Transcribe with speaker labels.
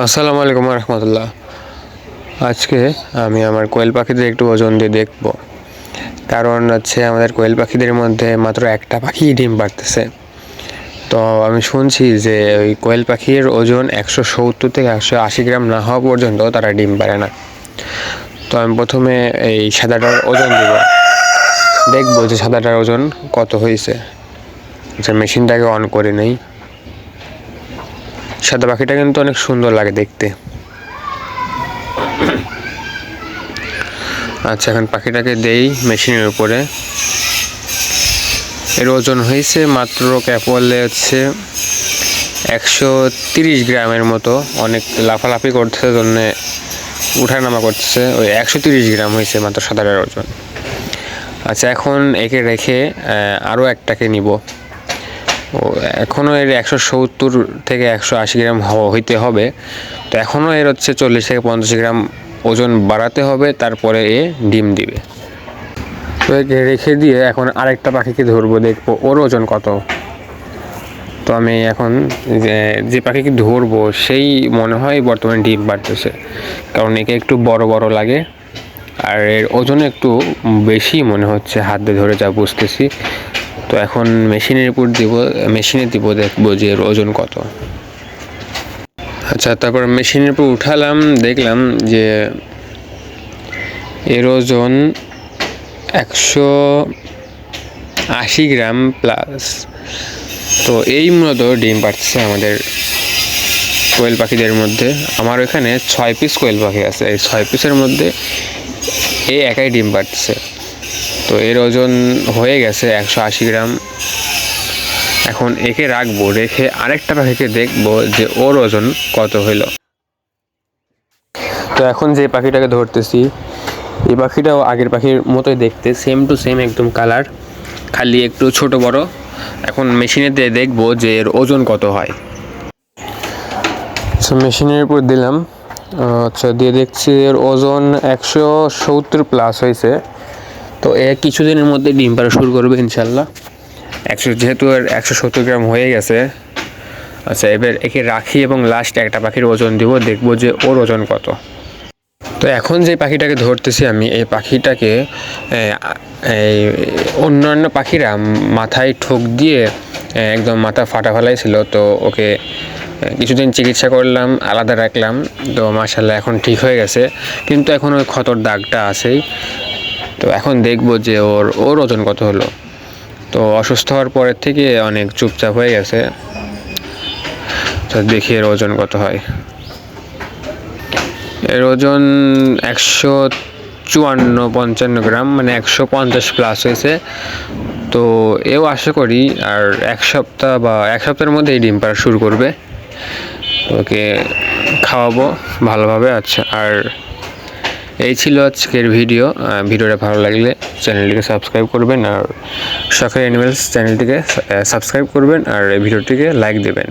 Speaker 1: আসসালামু আলাইকুম রহমতুল্লাহ। আজকে আমি আমার কোয়েল পাখিদের একটু ওজন দিয়ে দেখব, কারণ হচ্ছে আমাদের কোয়েল পাখিদের মধ্যে মাত্র একটা পাখি ডিম পাড়তেছে। তো আমি শুনছি যে ওই কোয়েল পাখির ওজন 170 থেকে 180 গ্রাম না হওয়া পর্যন্ত তারা ডিম পারে না। তো আমি প্রথমে এই সাদাটার ওজন দিব, দেখবো যে সাদাটার ওজন কত হয়েছে। আচ্ছা, মেশিনটাকে অন করে নেই। সাদা পাখিটা কিন্তু অনেক সুন্দর লাগে দেখতে। আচ্ছা, এখন পাখিটাকে দেই মেশিনের উপরে। এর ওজন হয়েছে মাত্র ক্যাপলে হচ্ছে 130 গ্রামের মতো। অনেক লাফালাফি করতেছে, জন্য উঠানামা করতেছে। ওই 130 গ্রাম হয়েছে মাত্র সাদাটার ওজন। আচ্ছা, এখন একে রেখে আরও একটাকে নিব। ও এখনও এর 170 থেকে 180 গ্রাম হইতে হবে। তো এখনও এর হচ্ছে 40 থেকে 50 গ্রাম ওজন বাড়াতে হবে, তারপরে এ ডিম দিবে। তো একে রেখে দিয়ে এখন আরেকটা পাখিকে ধরবো, দেখবো ওর ওজন কত। তো আমি এখন যে পাখিকে ধরবো সেই মনে হয় বর্তমানে ডিম পাড়তেছে, কারণ একে একটু বড় বড় লাগে আর এর ওজন একটু বেশি মনে হচ্ছে, হাত দিয়ে ধরে যা বুঝতেছি। তো এখন মেশিনে দিব, দেখবো যে এর ওজন কত। আচ্ছা, তারপর মেশিনের উপর উঠালাম, দেখলাম যে এর ওজন 180 গ্রাম প্লাস। তো এই মূলত ডিম পাড়ছে আমাদের কোয়েল পাখিদের মধ্যে। আমার এখানে 6 পিস কোয়েল পাখি আছে, এই 6 পিসের মধ্যে এই একাই ডিম পাড়ছে। তো এর ওজন হয়ে গেছে 180 গ্রাম। এখন একে রাখবো, রেখে আরেকটা পাখিকে দেখবো যে ওর ওজন কত হইল। তো এখন যে পাখিটাকে ধরতেছি, এই পাখিটাও আগের পাখির মতোই দেখতে, সেম টু সেম একদম কালার, খালি একটু ছোট বড়। এখন মেশিনে দিয়ে দেখবো যে এর ওজন কত হয়। আচ্ছা, মেশিনের উপর দিলাম। আচ্ছা, দিয়ে দেখছি এর ওজন 170 প্লাস হয়েছে। তো এ কিছুদিনের মধ্যে ডিম পাড়া শুরু করবে ইনশাল্লাহ। যেহেতু এর 170 গ্রাম হয়ে গেছে। আচ্ছা, এবার একে রাখি এবং লাস্ট একটা পাখির ওজন দিব, দেখবো যে ওর ওজন কত। তো এখন যে পাখিটাকে ধরতেছি আমি, এই পাখিটাকে এই অন্যান্য পাখিরা মাথায় ঠোক দিয়ে একদম মাথা ফাটা ফেলাইছিল। তো ওকে কিছুদিন চিকিৎসা করলাম, আলাদা রাখলাম। তো মাশাআল্লাহ এখন ঠিক হয়ে গেছে, কিন্তু এখন ওই ক্ষতর দাগটা আছেই। তো এখন দেখবো যে ওর ওজন কত হলো। তো অসুস্থ হওয়ার পরের থেকে অনেক চুপচাপ হয়ে গেছে। তো দেখি এর ওজন কত হয়। এর ওজন 154-55 গ্রাম, মানে 150 প্লাস হয়েছে। তো এও আশা করি আর এক সপ্তাহের মধ্যেই ডিম পাড়া শুরু করবে। ওকে খাওয়াবো ভালোভাবে। আচ্ছা, আর এই ছিল আজকের ভিডিওটা ভালো লাগলে চ্যানেলটিকে সাবস্ক্রাইব করবেন, আর শখের অ্যানিমেলস চ্যানেলটিকে সাবস্ক্রাইব করবেন, আর এই ভিডিওটিকে লাইক দেবেন।